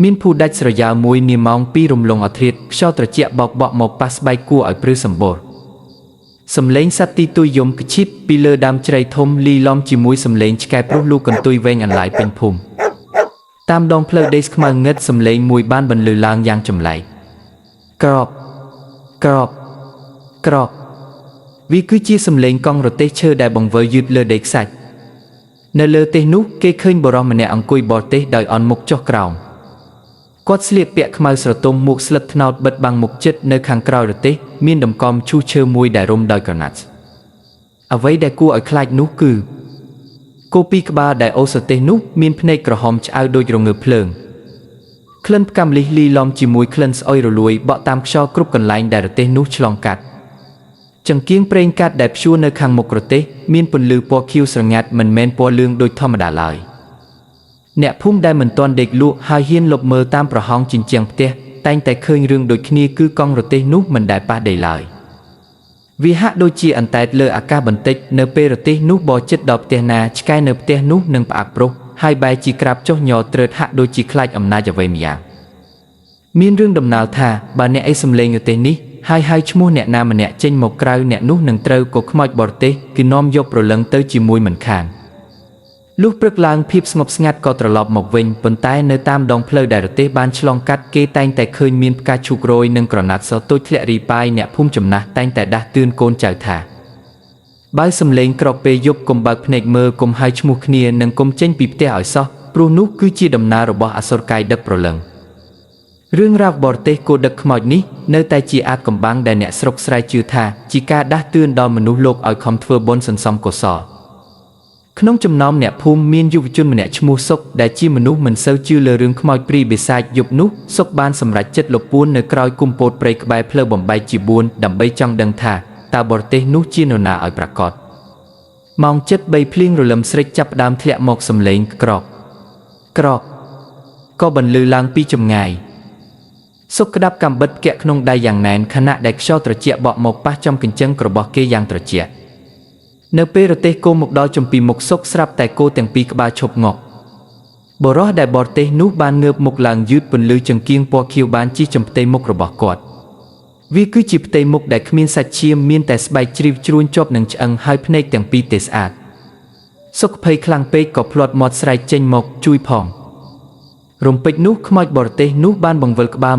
មានភូដាច់ស្រយាលមួយនាម៉ោង2រំលងអធ្រាត្រខ្យល់ត្រជាក់បោកបក់មកប៉ះស្បែកគួរឲ្យព្រឺសម្បូរសំឡេងសត្វទីទុយយំខ្ជិបពីលើដើមជ្រៃធំលីឡំជាមួយសំឡេងឆ្កែប្រុសលូកកន្ទុយវែងអន្លាយពេញភូមិតាមដងផ្លូវដេកខ្មៅងឹតសំឡេងមួយបានបន្លឺឡើងយ៉ាងចម្លែកក្រោបក្រោបក្រោបវាគឺជាសំឡេងកង់រទេះឈើដែលបង្វិលយឺតលើដីខ្សាច់នៅលើទេសនោះគេឃើញបុរសម្នាក់អង្គុយបរទេសដោយអន់មុខចុះក្រោមគាត់ស្លៀកពាក់ខ្មៅស្រទុំមួកស្លឹកត្នោតបិទបាំងមុខជិតនៅខាងក្រោយរទេះមានដំកំឈូសឈើមួយដែលរុំដោយក្រណាត់អ្វីដែលគួរឲ្យខ្លាចនោះគឺគោពីរក្បាលដែលអូសរទេសនោះមានភ្នែកក្រហមឆ្អៅដូចរងើភ្លើងក្លិនផ្កាម្លិះលីឡំជាមួយក្លិនស្អុយរលួយបក់តាមខ្យល់គ្រប់កន្លែងដែលរទេះនោះឆ្លងកាត់ចង្គៀងប្រេងកាតដែលព្យួរនៅខាងមុខរទេះមានពន្លឺពណ៌ខៀវស្រងាត់មិនមែនពណ៌លឿងដូចធម្មតាឡើយអ្នកភូមិដែលមិនទាន់ដេកលក់ហើយហ៊ានលបមើលតាមប្រហោងជញ្ជាំងផ្ទះតែងតែឃើញរឿងដូចគ្នាគឺកង់រទេះនោះមិនដែលប៉ះដីឡើយវាហាក់ដូចជាអន្តែតលើអាកាសបន្តិចនៅពេលរទេះនោះបរជិតដល់ផ្ទះណាឆ្កែនៅផ្ទះនោះនឹងផ្អាកប្រុសហើយបែរជាក្រាបចុះញ័រត្រើតហាក់ដូចជាខ្លាចអំណាចអ្វីម្យ៉ាងមានរឿងដំណាលថាបើអ្នកឯសំឡេងរទេះនេះហើយឈ្មោះអ្នកណាម្នាក់ចេញមកក្រៅអ្នកនោះនឹងត្រូវក៏ខ្មោចបរទេសគឺនាំយកប្រលឹងទៅជាមួយមិនខានលុះព្រឹកឡើងភាពស្ងប់ស្ងាត់ក៏ត្រឡប់មកវិញប៉ុន្តែនៅតាមដងផ្លូវដែលរទេះបានឆ្លងកាត់គេតែងតែឃើញមានផ្កាឈូករយនិងក្រណាត់សតូចធ្លាក់រីប៉ាយអ្នកភូមិចំណាស់តែងតែដាស់តឿនកូនចៅថាបើសំឡេងក្រពេលយប់កុំបើកភ្នែកមើលកុំហៅឈ្មោះគ្នានិងកុំចេញពីផ្ទះឲ្យសោះព្រោះនោះគឺជាដំណើររបស់អសុរកាយដឹកប្រលឹងរឿងរ៉ាវបរទេសគោដឹកខ្មោចនេះនៅតែជាអាថ៌កំបាំងដែលអ្នកស្រុកស្រែជឿថាជាការដាស់តឿនដល់មនុស្សលោកឲ្យខំធ្វើបុណ្យសន្សំកុសលក្នុងចំណោមអ្នកភូមិមានយុវជនម្នាក់ឈ្មោះសុកដែលជាមនុស្សមិនសូវជឿលើរឿងខ្មោចព្រាយបិសាចយប់នោះសុកបានសម្រេចចិត្តលបពួននៅក្រោយគុម្ពោតព្រៃក្បែរផ្លូវបំបែកជា4ដើម្បីចង់ដឹងថាតើបរទេសនោះជានរណាឲ្យប្រាកដម៉ោង7:03ភ្លៀងរលឹមស្រិចចាប់ផ្ដើមធ្លាក់មកសំឡេងក្រកក្រកក៏បន្លឺឡើងពីចម្ងាយសុកក្តាប់កាំបិតកាក់ក្នុងដៃយ៉ាងណែនខណៈដែលខ្យល់ត្រជាក់បក់មកប៉ះចំកញ្ចឹងរបស់គេយ៉ាងត្រជាក់នៅពេលរទេះគោមកដល់ចំពីមុខសុកស្រាប់តែគោទាំងពីរក្បាលឈប់ងក់បុរសដែលបរទេសនោះបានងើបមុខឡើងយឺតពន្លឺចង្គៀងពណ៌ខៀវបានជិះចំផ្ទៃមុខរបស់គាត់វាគឺជាផ្ទៃមុខដែលគ្មានសាច់ឈាមមានតែស្បែកជ្រីវជ្រួញជាប់នឹងឆ្អឹងហើយភ្នែកទាំងពីរទេស្អាតសុកភ័យខ្លាំងពេកក៏ភ្លាត់មាត់ស្រែកចេញមកជួយផងរំពេចនោះខ្មោចបរទេសនោះបានបង្វិលក្បាល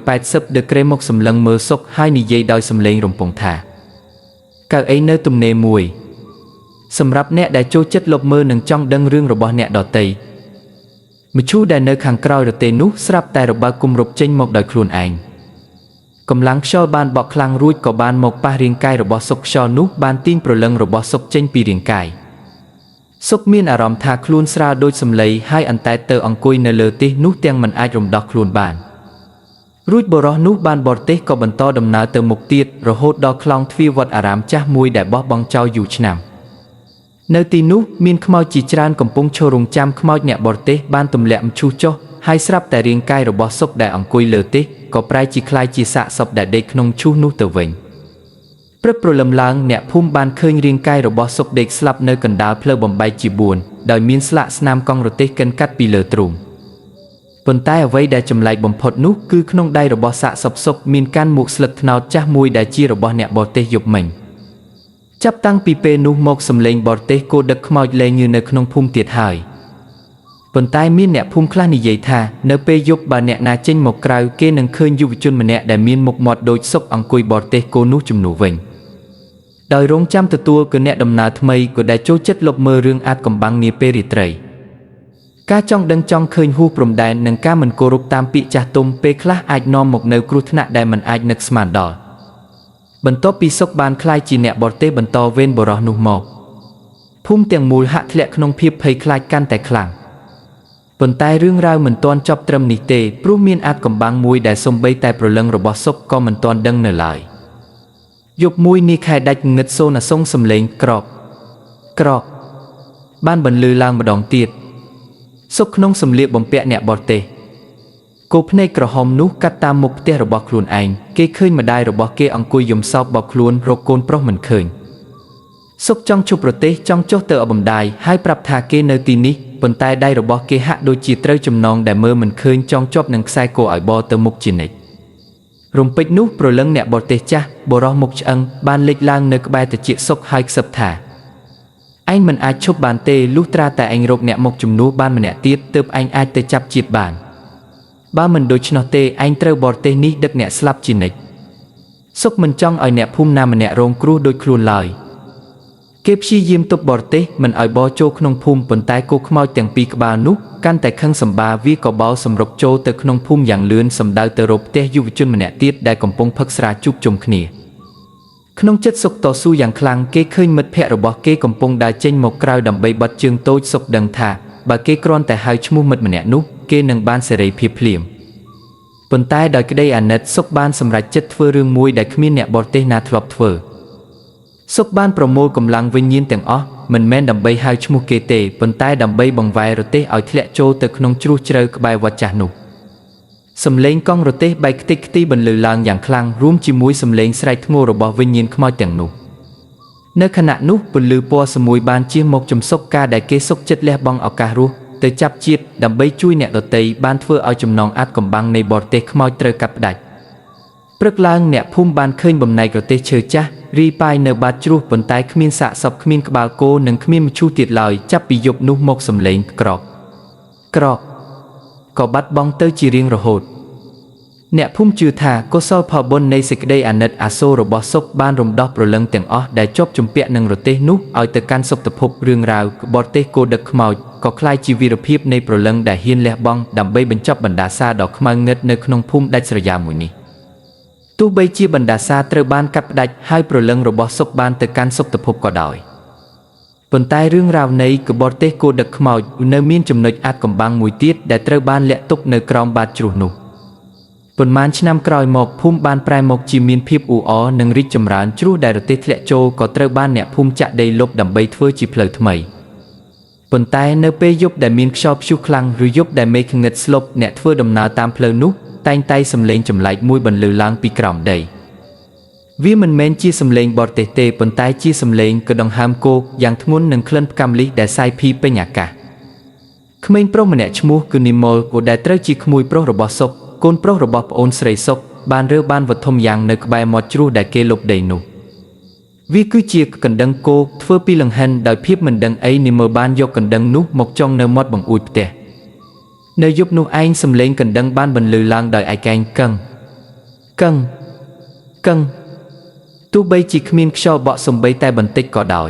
180ដឺក្រេមកសម្លឹងមើលសុកហើយនិយាយដោយសំឡេងរំពងថាកៅអីនៅទំនេរមួយសម្រាប់អ្នកដែលចូលចិត្តលបមើលនិងចង់ដឹងរឿងរបស់អ្នកដទៃមឈូសដែលនៅខាងក្រោយរទេះនោះស្រាប់តែរបើកគម្របចេញមកដោយខ្លួនឯងកម្លាំងខ្យល់បានបក់ខ្លាំងរួចក៏បានមកប៉ះរាងកាយរបស់សុកខ្យល់នោះបានទាញព្រលឹងរបស់សុកចេញពីរាងកាយសុកមានអារម្មណ៍ថាខ្លួនស្រាលដូចសំឡីហើយអន្តែតទៅអង្គុយនៅលើទិសនោះទាំងមិនអាចរំដោះខ្លួនបានរួចបុរសនោះបានបរទេសក៏បន្តដំណើរទៅមុខទៀតរហូតដល់ខ្លោងទ្វារវត្តអារាមចាស់មួយដែលបោះបង់ចោលយូរឆ្នាំនៅទីនោះមានខ្មោចជាច្រើនកំពុងឈររង់ចាំខ្មោចអ្នកបរទេសបានទម្លាក់មឈូសចុះហើយស្រាប់តែរាងកាយរបស់សុកដែលអង្គុយលើទិសក៏ប្រែជាคล้ายជាសាកសពដែលដេកក្នុងឈូសនោះទៅវិញព្រឹកព្រលឹមឡើងអ្នកភូមិបានឃើញរាងកាយរបស់សុកដេកស្លាប់នៅកណ្ដាលផ្លូវបំបែកជា4ដោយមានស្លាកស្នាមកង់រទេះកិនកាត់ពីលើទ្រូងប៉ុន្តែអ្វីដែលចម្លែកបំផុតនោះគឺក្នុងដៃរបស់សាកសពសុកមានកាន់មួកស្លឹកត្នោតចាស់មួយដែលជារបស់អ្នកបរទេសយប់មិញចាប់តាំងពីពេលនោះមកសំឡេងបរទេសគោដឹកខ្មោចលែងនៅក្នុងភូមិទៀតហើយប៉ុន្តែមានអ្នកភូមិខ្លះនិយាយថានៅពេលយប់បើអ្នកណាចេញមកក្រៅគេនឹងឃើញយុវជនម្នាក់ដែលមានមុខមាត់ដូចសុកអង្គុយបរទេសគោនោះជំនួសវិញដោយរងចាំទទួលគឺអ្នកដំណើរថ្មីក៏ដែលចូលចិត្តលបមើលរឿងអាថ៌កំបាំងនាពេលរាត្រីការចង់ដឹងចង់ឃើញហួសព្រំដែននិងការមិនគោរពតាមពាក្យចាស់ទុំពេលខ្លះអាចនាំមកនៅគ្រោះថ្នាក់ដែលមិនអាចនឹកស្មានដល់បន្ទាប់ពីសុកបានក្លាយជាអ្នកបរទេសបន្តវេនបរោះនោះមកភូមិទាំងមូលហាក់ធ្លាក់ក្នុងភាពភ័យខ្លាចកាន់តែខ្លាំងប៉ុន្តែរឿងរ៉ាវមិនទាន់ចប់ត្រឹមនេះទេព្រោះមានអាថ៌កំបាំងមួយដែលសំបីតែប្រលឹងរបស់សុកក៏មិនទាន់ដឹងនៅឡើយយប់មួយនេះខែដាច់ងឹតសូនអាសុងសំឡេងក្រកក្រកបានបន្លឺឡើងម្ដងទៀតសុកក្នុងសម្លៀកបំពាក់អ្នកបរទេសគោភ្នែកក្រហមនោះកាត់តាមមុខផ្ទះរបស់ខ្លួនឯងគេឃើញម្ដាយរបស់គេអង្គុយយំសោកបោកខ្លួនរកកូនប្រុសមិនឃើញសុកចង់ជប់ប្រទេសចង់ចុះទៅអបម្ដាយហើយប្រាប់ថាគេនៅទីនេះ ប៉ុន្តែដៃរបស់គេហាក់ដូចជាត្រូវចំណងដែលមើលមិនឃើញចងជាប់នឹងខ្សែគោឲ្យបរទៅមុខជានិច្ចរំពេចនោះប្រលឹងអ្នកបរទេសចាស់បរោះមុខឆ្អឹងបានលេចឡើងនៅក្បែរត្រចៀកសុកហើយខ្សឹបថាឯងមិនអាចឈប់បានទេលុះត្រាតែឯងរកអ្នកមកជំនួសបានម្នាក់ទៀតទើបឯងអាចទៅចាប់ជាតិបានបើមិនដូច្នោះទេឯងត្រូវបរទេសនេះដឹកអ្នកស្លាប់ជានិច្ចសុកមិនចង់ឲ្យអ្នកភូមិណាម្នាក់រងគ្រោះដូចខ្លួនឡើយគេព្យាយាមទប់បរទេសមិនឲ្យបរចូលក្នុងភូមិប៉ុន្តែគោខ្មោចទាំងពីរក្បាលនោះកាន់តែខឹងសម្បាវាក៏បោលសម្រុកចូលទៅក្នុងភូមិយ៉ាងលឿនសម្ដៅទៅរកផ្ទះយុវជនម្នាក់ទៀតដែលកំពុងផឹកស្រាជួបជុំគ្នាក្នុងចិត្តសុកតស៊ូយ៉ាងខ្លាំងគេឃើញមិត្តភ័ក្តិរបស់គេកំពុងដើរចេញមកក្រៅដើម្បីបិទជើងតូចសុកដឹងថាបើគេគ្រាន់តែហៅឈ្មោះមិត្តម្នាក់នោះគេនឹងបានសេរីភាពភ្លាមប៉ុន្តែដោយក្តីអាណិតសុកបានសម្រេចចិត្តធ្វើរឿងមួយដែលគ្មានអ្នកបរទេសណាធ្លាប់ធ្វើសុកបានប្រមូលកម្លាំងវិញ្ញាណទាំងអស់មិនមែនដើម្បីហៅឈ្មោះគេទេប៉ុន្តែដើម្បីបង្វែររទេះឲ្យធ្លាក់ចូលទៅក្នុងជ្រោះជ្រៅក្បែរវត្តចាស់នោះសំឡេងកង់រទេះបែកខ្ទេចខ្ទីបន្លឺឡើងយ៉ាងខ្លាំងរួមជាមួយសំឡេងស្រែកធ្ងោរបស់វិញ្ញាណខ្មោចទាំងនោះនៅខណៈនោះពន្លឺពណ៌ស្មួយបានជះមកជំសុកការដែលគេសុកចិត្តលះបង់ឱកាសរស់ទៅចាប់ជាតិដើម្បីជួយអ្នកដទៃបានធ្វើឲ្យចំណងអាថ៌កំបាំងនៃបរទេសខ្មោចត្រូវកាត់ផ្ដាច់ព្រឹកឡើងអ្នកភូមិបានឃើញបំណែករទេះឈើចាស់រីប៉ាយនៅបាតជ្រោះប៉ុន្តែគ្មានសាកសពគ្មានក្បាលគោនិងគ្មានមឈូសទៀតឡើយចាប់ពីយប់នោះមកសំឡេងក្រកក៏បាត់បង់ទៅជារៀងរហូតអ្នកភូមិជឿថាកុសលផលបុណ្យនៃសេចក្តីអាណិតអាសូររបស់សុកបានរំដោះព្រលឹងទាំងអស់ដែលជាប់ជំពាក់នឹងរទេះនោះឲ្យទៅកាន់សុគតភពរឿងរ៉ាវបរទេសគោដឹកខ្មោចក៏คล้ายជាវីរភាពនៃព្រលឹងដែលហ៊ានលះបង់ដើម្បីបញ្ចប់បណ្ដាសាដ៏ខ្មៅងឹតនៅក្នុងភូមិដាច់ស្រយាលមួយនេះទោះបីជាបណ្ដាសាត្រូវបានកាត់ផ្ដាច់ហើយព្រលឹងរបស់សុកបានទៅកាន់សុគតភពក៏ដោយប៉ុន្តែរឿងរ៉ាវនៃបរទេសគោដឹកខ្មោចនៅមានចំណុចអាថ៌កំបាំងមួយទៀតដែលត្រូវបានលាក់ទុកនៅក្រោមបាតជ្រោះនោះប៉ុន្មានឆ្នាំក្រោយមកភូមិបានប្រែមកជាមានភាពអ៊ូអរនិងរីកចម្រើនជ្រោះដែលរទេះធ្លាក់ចូលក៏ត្រូវបានអ្នកភូមិចាក់ដីលុបដើម្បីធ្វើជាផ្លូវថ្មីប៉ុន្តែនៅពេលយប់ដែលមានខ្យល់ព្យុះខ្លាំងឬយប់ដែលមេឃងងឹតស្លុបអ្នកធ្វើដំណើរតាមផ្លូវនោះតែងតែសំឡេងចម្លែកមួយបន្លឺឡើងពីក្រោមដីវាមិនមែនជាសំឡេងបរទេសទេប៉ុន្តែជាសំឡេងកដង្ហើមគោកយ៉ាងធ្ងន់និងក្លិនផ្កាំលិះដែលសាយភាយពេញអាកាសក្មេងប្រុសម្នាក់ឈ្មោះគឺនីម៉ូលក៏ដែលត្រូវជាក្មួយប្រុសរបស់សុកកូនប្រុសរបស់ប្អូនស្រីសុកបានរើបានវត្ថុយ៉ាងនៅក្បែរមាត់ជ្រោះដែលគេលុបដីនោះវាគឺជាកណ្ដឹងគោធ្វើពីលង្ហិនដោយភាពមិនដឹងអីនីម៉ូលបានយកកណ្ដឹងនោះមកចងនៅមាត់បង្អួចផ្ទះនៅយប់នោះឯងសំឡេងកណ្ដឹងបានបន្លឺឡើងដោយឯកឯងកឹងទោះបីជាគ្មានខ្យល់បក់សំបីតែបន្តិចក៏ដោយ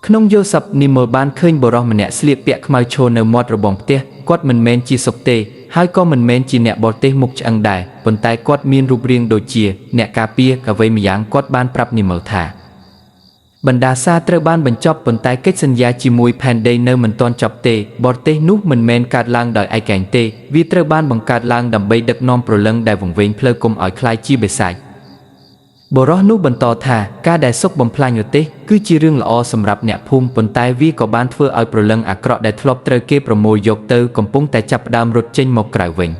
ក្នុងយល់សប្តិនីម៉ូលបានឃើញបុរសម្នាក់ស្លៀកពាក់ខ្មៅឈរនៅមាត់របងផ្ទះគាត់មិនមែនជាសុកទេហើយក៏មិនមែនជាអ្នកបរទេសមុខឆ្អឹងដែរប៉ុន្តែគាត់មានរូបរាងដូចជាអ្នកការពារអ្វីម្យ៉ាងគាត់បានប្រាប់នីម៉ូលថាបណ្ដាសាត្រូវបានបញ្ចប់ប៉ុន្តែកិច្ចសន្យាជាមួយផែនដីនៅមិនទាន់ចប់ទេបរទេសនោះមិនមែនកើតឡើងដោយឯកឯងទេវាត្រូវបានបង្កើតឡើងដើម្បីដឹកនាំព្រលឹងដែលវង្វេងផ្លូវគុំឲ្យคล้ายជាបិសាចបុរសនោះបន្តថាការដែលសុកបំផ្លាញរទេះគឺជារឿងល្អសម្រាប់អ្នកភូមិប៉ុន្តែវាក៏បានធ្វើឲ្យព្រលឹងអាក្រក់ដែលធ្លាប់ត្រូវគេប្រមូលយកទៅកំពុងតែចាប់ផ្ដើមរត់ចេញមកក្រៅវិញ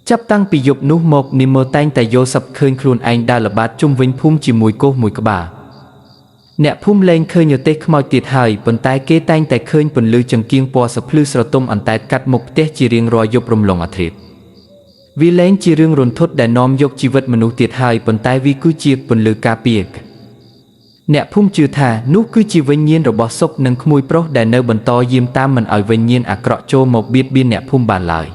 ចាប់តាំងពីយប់នោះមកនីម៉ូតែងតែយល់សប្តិឃើញខ្លួនឯងដើរល្បាតជុំវិញភូមិជាមួយគោមួយក្បាលអ្នកភូមិលែងឃើញរទេះខ្មោចទៀតហើយប៉ុន្តែគេតែងតែឃើញពន្លឺចង្គៀងពណ៌សភ្លឺស្រទុំអន្តែតកាត់មុខផ្ទះជារៀងរាល់យប់រំលងអធ្រាត្រវាលែងជារឿងរន្ធត់ដែលនាំយកជីវិតមនុស្សទៀតហើយប៉ុន្តែវាគឺជាពន្លឺការពារអ្នកភូមិជឿថានោះគឺជាវិញ្ញាណរបស់សុកនិងក្មួយប្រុសដែលនៅបន្តយាមតាមមិនឲ្យវិញ្ញាណអាក្រក់ចូលមកបៀតបៀនអ្នកភូមិបានឡើយ